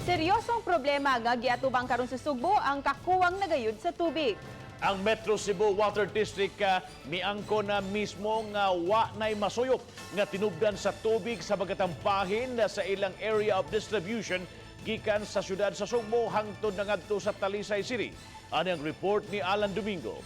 Seryosong problema nga giatubang karon sa Sugbo ang kakuwang nagayud sa tubig. Ang Metro Cebu Water District miangko na mismo nga wa nay masuyop nga tinubdan sa tubig sa magatampahin sa ilang area of distribution gikan sa syudad sa Sugbo hangtod na ngadto sa Talisay City. Ano ang report ni Alan Domingo?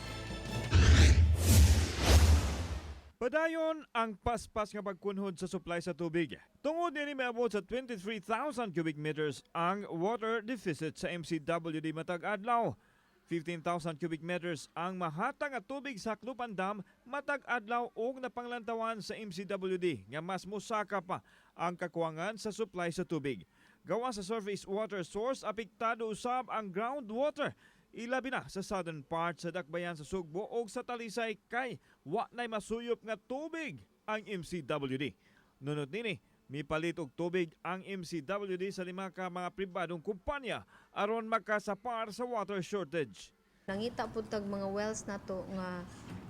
Padayon ang paspas nga pagkunhod sa supply sa tubig. Tungod ni maabot sa 23,000 cubic meters ang water deficit sa MCWD matag adlaw. 15,000 cubic meters ang mahatang at tubig sa Aklupan Dam matag adlaw og napanglantawan sa MCWD nga mas musaka pa ang kakuwangan sa supply sa tubig. Gawa sa surface water source, apektado usab ang groundwater. Ilabi na sa southern part sa dakbayan sa Sugbo o sa Talisay kay wa nay masuyop nga tubig ang MCWD. Nunod nini, mipalit og tubig ang MCWD sa 5 ka mga pribadong kumpanya aron makasapar sa water shortage. Nangita po tag mga wells nato nga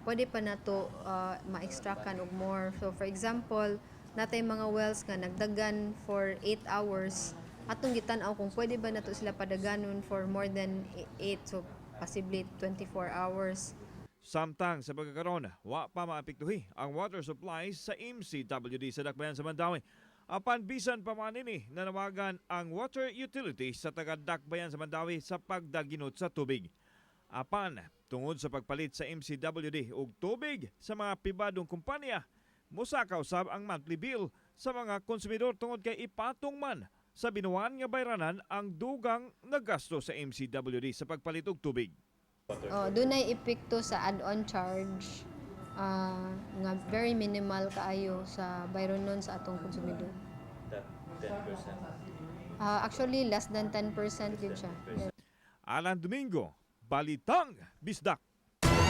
pwede pa nato ma-extractan og more. So for example, natay mga wells nga nagdagan for 8 hours. Atong gitan-aw kung pwede ba nato sila padaganon for more than 8, so possibly 24 hours. Samtang sa pagkakaroon, wa pa maapektuhi ang water supply sa MCWD sa dakbayan sa Mandawi. Apan bisan pa man ini nanawagan ang water utility sa taga-dakbayan sa Mandawi sa pagdaginot sa tubig. Apan, tungod sa pagpalit sa MCWD og tubig sa mga pribadong kumpanya, musaka usab ang monthly bill sa mga konsumidor tungod kay ipatong man sa binuan nga bayranan ang dugang nagasto sa MCWD sa pagpalit og tubig. Dunay epekto sa add-on charge nga very minimal kaayo sa bayronon sa atong konsumidor. That 10%? Actually, less than 10% gyud siya. Alan Domingo, Balitang Bisdak.